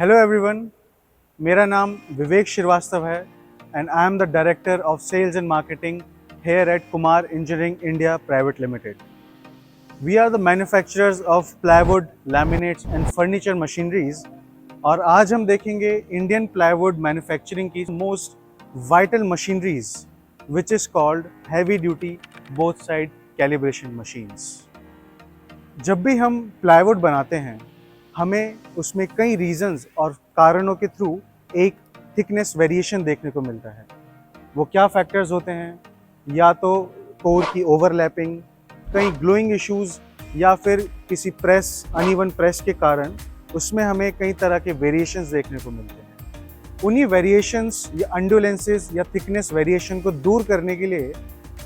Hello everyone, मेरा नाम विवेक श्रीवास्तव है and I am the director of sales and marketing here at Kumar Engineering India Private Limited. We are the manufacturers of plywood, laminates and furniture machineries और आज हम देखेंगे Indian plywood manufacturing की most vital machineries which is called heavy duty both side calibration machines. जब भी हम plywood बनाते हैं हमें उसमें कई रीजंस और कारणों के थ्रू एक थिकनेस वेरिएशन देखने को मिलता है। वो क्या फैक्टर्स होते हैं? या तो कोर की ओवरलैपिंग, कई ग्लोइंग इश्यूज या फिर किसी प्रेस अनइवन प्रेस के कारण उसमें हमें कई तरह के वेरिएशंस देखने को मिलते हैं। उन्हीं वेरिएशंस या अंडुलेंसेस या थिकनेस वेरिएशन को दूर करने के लिए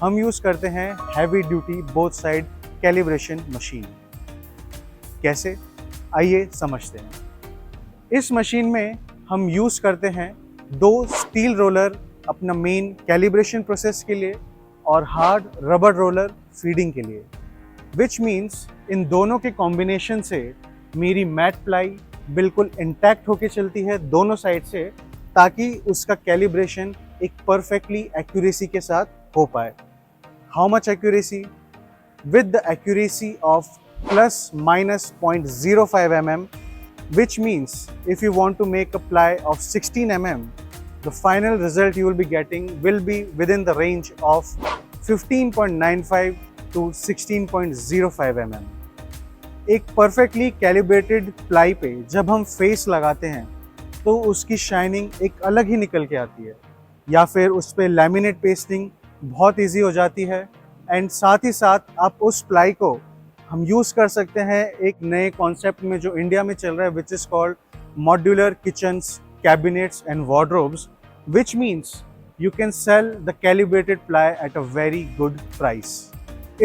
हम यूज़ करते हैं heavy duty both side calibration machine. कैसे? आइए समझते हैं। इस मशीन में हम यूज़ करते हैं दो स्टील रोलर अपना मेन कैलिब्रेशन प्रोसेस के लिए और हार्ड रबर रोलर फीडिंग के लिए, विच मीन्स इन दोनों के कॉम्बिनेशन से मेरी मैट प्लाई बिल्कुल इंटैक्ट होके चलती है दोनों साइड से, ताकि उसका कैलिब्रेशन एक परफेक्टली एक्यूरेसी के साथ हो पाए। How much accuracy? With the accuracy of plus minus 0.05 mm, which means if you want to make a ply of 16 mm, the final result you will be getting will be within the range of 15.95 to 16.05 mm. एक perfectly calibrated ply पे जब हम face लगाते हैं तो उसकी shining एक अलग ही निकल के आती है, या फिर उस पर लैमिनेट पेस्टिंग बहुत ईजी हो जाती है। एंड साथ ही साथ आप उस प्लाई को हम यूज़ कर सकते हैं एक नए कॉन्सेप्ट में जो इंडिया में चल रहा है, विच is called modular kitchens, cabinets and wardrobes, which means you can sell the calibrated ply at a very good price.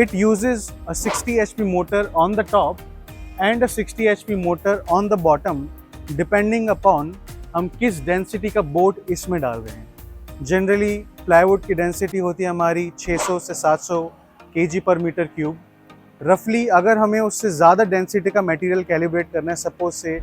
It uses a 60 HP motor on the top and a 60 HP motor on the bottom depending upon हम किस density का board इसमें डाल रहे हैं। Generally plywood की density होती है हमारी 600 से 700 kg पर मीटर क्यूब। रफली अगर हमें उससे ज़्यादा डेंसिटी का मटेरियल कैलिब्रेट करना है, सपोज से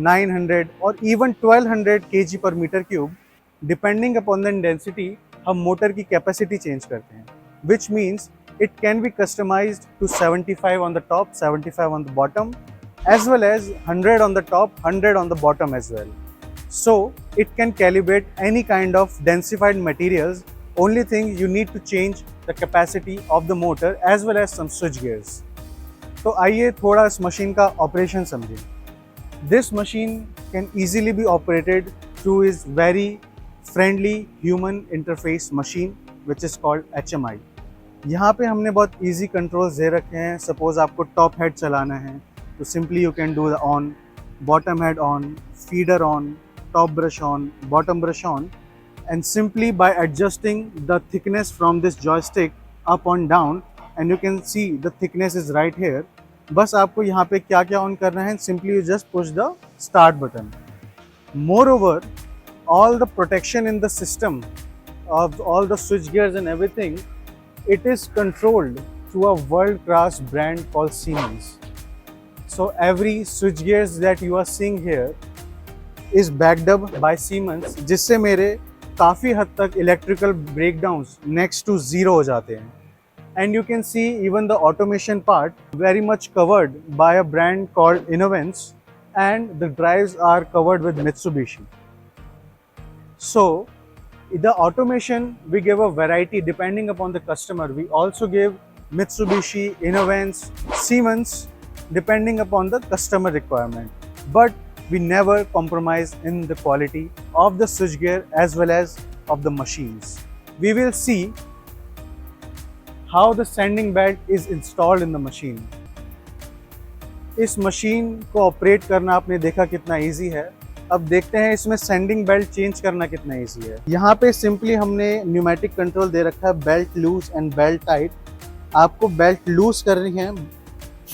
900 और इवन 1200 kg पर metre cube, depending upon the density हम मोटर की कैपेसिटी चेंज करते हैं, which means it can be customised to 75 on the top, 75 on the bottom, as well as 100 on the top, 100 on the bottom as well. So it can calibrate any kind of densified materials. Only thing you need to change the capacity of the motor as well as some switch gears. तो आइए थोड़ा इस machine का operation समझें। This machine can easily be operated through its very friendly human interface machine which is called HMI. यहाँ पे हमने बहुत easy controls दे रखे हैं। Suppose आपको top head चलाना है तो simply you can do the on, bottom head on, feeder on, top brush on, bottom brush on, and simply by adjusting the thickness from this joystick up and down, and you can see the thickness is right here. बस आपको यहाँ पे क्या क्या on करना है, simply you just push the start button. Moreover, all the protection in the system of all the switch gears and everything, it is controlled through a world-class brand called Siemens. So every switch gears that you are seeing here is backed up by Siemens, जिससे मेरे काफ़ी हद तक electrical breakdowns next to zero हो जाते हैं। And you can see even the automation part very much covered by a brand called Innovance, and the drives are covered with Mitsubishi. So the automation, we give a variety depending upon the customer. We also give Mitsubishi, Innovance, Siemens, depending upon the customer requirement, but we never compromise in the quality of the switchgear as well as of the machines. We will see how the sanding belt is installed in the machine. इस machine को operate करना आपने देखा कितना easy है। अब देखते हैं इसमें सैंडिंग बेल्ट चेंज करना कितना इजी है। यहाँ पे सिंपली हमने न्यूमेटिक कंट्रोल दे रखा है, belt loose and belt tight. आपको बेल्ट लूज करनी है,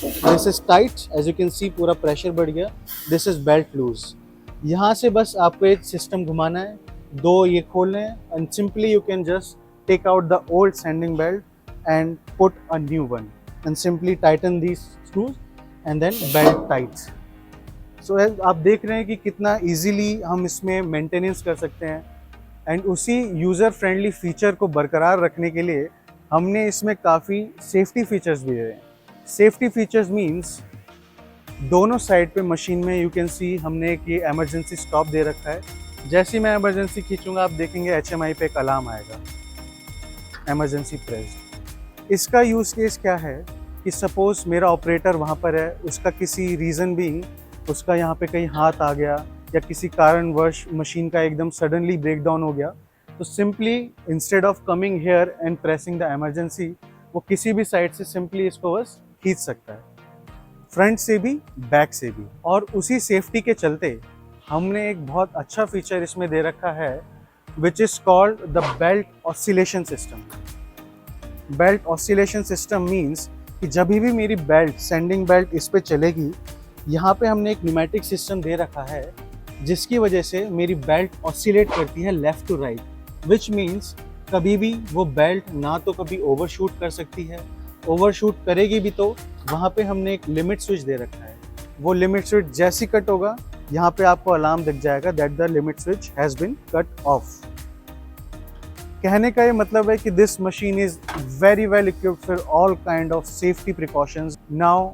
this is tight, as you can see पूरा प्रेशर बढ़ गया, दिस इज बेल्ट लूज। यहाँ से बस आपको एक सिस्टम घुमाना है, दो ये खोलने हैं, and simply you can just take out the old sanding belt and put a new one and simply tighten these screws and then belt tights. सो आप देख रहे हैं कि कितना इजीली हम इसमें मेंटेनेंस कर सकते हैं। एंड उसी यूज़र फ्रेंडली फीचर को बरकरार रखने के लिए हमने इसमें काफ़ी सेफ्टी फीचर्स भी दिए हैं। सेफ्टी फीचर्स मीन्स दोनों साइड पे मशीन में यू कैन सी हमने एक ये एमरजेंसी स्टॉप दे रखा है। जैसे ही मैं एमरजेंसी खींचूंगा आप देखेंगे HMI पे एक अलार्म आएगा, एमरजेंसी प्रेस्ड। इसका यूज़ केस क्या है कि सपोज़ मेरा ऑपरेटर वहाँ पर है, उसका किसी रीज़न भी उसका यहाँ पे कहीं हाथ आ गया या किसी कारणवश मशीन का एकदम सडनली ब्रेक डाउन हो गया, तो simply instead of coming here and pressing the emergency, वो किसी भी साइड से सिंपली इसको बस खींच सकता है, फ्रंट से भी बैक से भी। और उसी सेफ्टी के चलते हमने एक बहुत अच्छा फीचर इसमें दे रखा है विच is called the belt oscillation system. Belt oscillation system means कि जब भी मेरी बेल्ट, सेंडिंग बेल्ट इस पे चलेगी, यहाँ पे हमने एक न्यूमेटिक सिस्टम दे रखा है जिसकी वजह से मेरी बेल्ट ऑसिलेट करती है left to right, which means कभी भी वो बेल्ट ना तो कभी ओवरशूट कर सकती है, ओवरशूट करेगी भी तो वहाँ पे हमने एक लिमिट स्विच दे रखा है। वो लिमिट स्विच जैसी कट होगा यहाँ पे आपको अलार्म दिख जाएगा that the limit switch has been cut off. कहने का ये मतलब है कि this machine is very well equipped for all kind of safety precautions. Now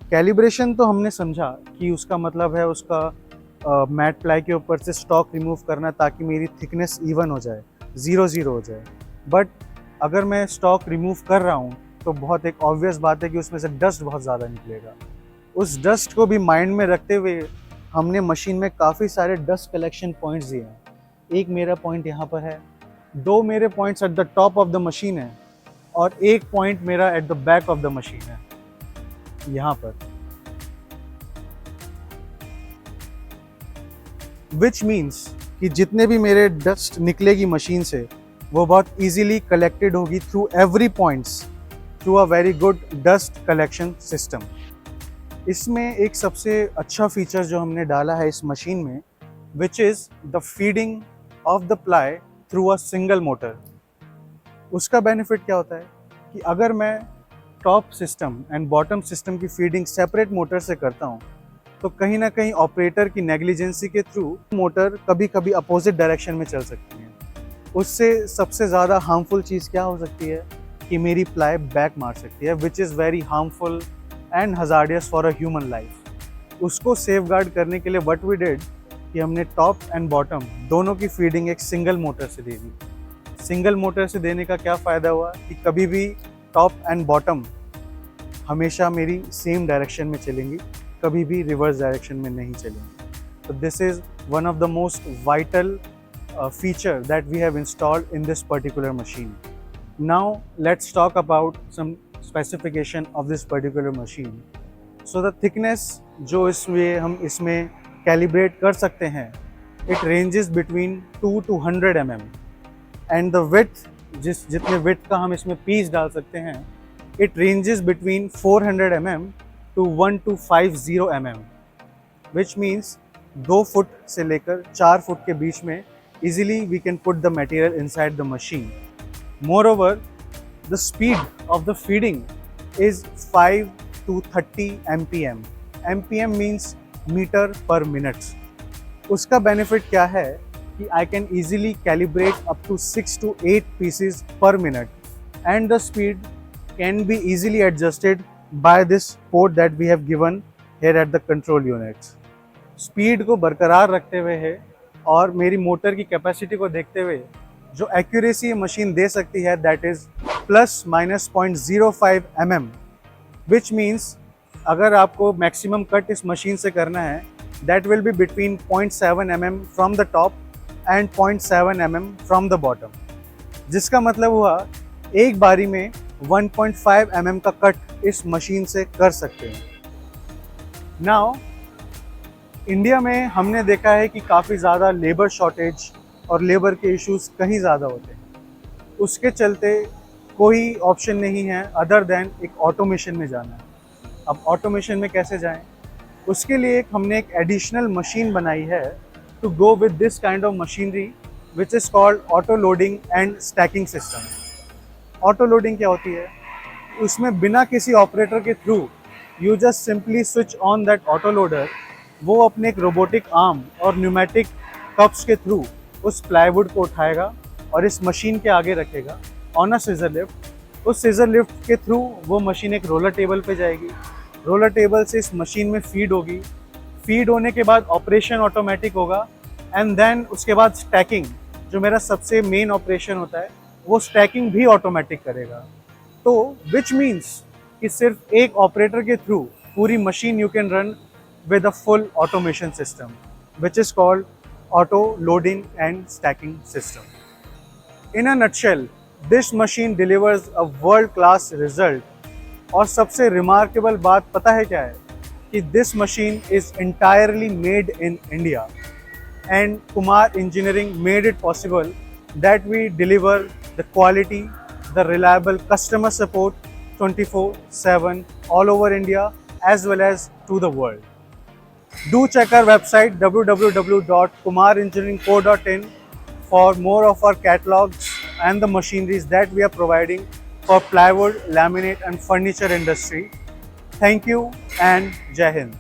calibration तो हमने समझा कि उसका मतलब है उसका मैट प्लाई के ऊपर से स्टॉक रिमूव करना ताकि मेरी थिकनेस इवन हो जाए, 0-0 हो जाए। बट अगर मैं स्टॉक रिमूव कर रहा हूँ तो बहुत एक ऑब्वियस बात है कि उसमें से डस्ट बहुत ज़्यादा निकलेगा। उस डस्ट को भी माइंड में रखते हुए हमने मशीन में काफ़ी सारे डस्ट कलेक्शन पॉइंट्स दिए हैं। एक मेरा पॉइंट यहाँ पर है, 2 मेरे points at the top of the machine है और एक पॉइंट मेरा at the back of the machine है यहाँ पर। विच मीन्स कि जितने भी मेरे डस्ट निकलेगी मशीन से वो बहुत इजीली कलेक्टेड होगी through every points through a very good dust collection system. इसमें एक सबसे अच्छा फीचर जो हमने डाला है इस मशीन में which is the feeding of the ply through a single motor. उसका बेनिफिट क्या होता है कि अगर मैं top system and bottom system की फीडिंग सेपरेट मोटर से करता हूँ तो कहीं ना कहीं ऑपरेटर की नेग्लिजेंसी के थ्रू मोटर कभी कभी अपोजिट डायरेक्शन में चल सकती है। उससे सबसे ज़्यादा हार्मफुल चीज़ क्या हो सकती है कि मेरी प्लाई बैक मार सकती है which is very harmful and hazardous for a human life. उसको सेफगार्ड करने के लिए व्हाट वी डिड कि हमने टॉप एंड बॉटम दोनों की फीडिंग एक सिंगल मोटर से दे दी। सिंगल मोटर से देने का क्या फ़ायदा हुआ कि कभी भी टॉप एंड बॉटम हमेशा मेरी सेम डायरेक्शन में चलेंगी, कभी भी रिवर्स डायरेक्शन में नहीं चलेंगी। तो this is one of the most vital feature that we have installed in this particular machine. Now let's talk about some specification of this particular machine. So the thickness जो इसमें हम इसमें calibrate कर सकते हैं, it ranges between 2 to 100 mm and the width जितने width का हम इसमें piece डाल सकते हैं, it ranges between 400 mm to 1250 mm, which means 2 foot से लेकर 4 फुट के बीच में easily we can put the material inside the machine. Moreover, the speed of the feeding is 5 to 30 mpm. mpm means meter per minute. उसका benefit क्या है कि I can easily calibrate up to 6 to 8 pieces per minute and the speed can be easily adjusted by this port that we have given here at the control units. Speed को बरकरार रखते हुए है और मेरी मोटर की capacity को देखते हुए जो एक्यूरेसी मशीन दे सकती है that is ±0.05 mm, which means अगर आपको मैक्सिमम कट इस मशीन से करना है that will be between 0.7 mm from the top and 0.7 mm from the bottom, जिसका मतलब हुआ एक बारी में 1.5 mm का कट इस मशीन से कर सकते हैं। नाउ इंडिया में हमने देखा है कि काफ़ी ज़्यादा लेबर शॉर्टेज और लेबर के इश्यूज कहीं ज़्यादा होते हैं। उसके चलते कोई ऑप्शन नहीं है अदर देन एक ऑटोमेशन में जाना। अब ऑटोमेशन में कैसे जाएं? उसके लिए हमने एक एडिशनल मशीन बनाई है to go with this kind of machinery which is called auto loading and stacking system. Auto loading क्या होती है? उसमें बिना किसी ऑपरेटर के through you just simply switch on that auto loader वो अपने एक रोबोटिक आर्म और न्यूमेटिक कप्स के थ्रू उस प्लाईवुड को उठाएगा और इस मशीन के आगे रखेगा ऑन अ सीजर लिफ्ट। उस सीजर लिफ्ट के थ्रू वो मशीन एक रोलर टेबल पे जाएगी, रोलर टेबल से इस मशीन में फीड होगी, फीड होने के बाद ऑपरेशन ऑटोमेटिक होगा एंड देन उसके बाद स्टैकिंग, जो मेरा सबसे मेन ऑपरेशन होता है, वो स्टैकिंग भी ऑटोमेटिक करेगा। तो विच मीन्स कि सिर्फ एक ऑपरेटर के थ्रू पूरी machine you can run with a full automation system, which is called auto loading and stacking system. In a nutshell, this machine delivers a world class result. और सबसे remarkable बात पता है क्या है कि this machine is entirely made in India and Kumar Engineering made it possible that we deliver the quality, the reliable customer support 24/7 all over India as well as to the world. Do check our website www.kumarengineeringco.in for more of our catalogs and the machineries that we are providing for plywood, laminate and furniture industry. Thank you and Jai Hind.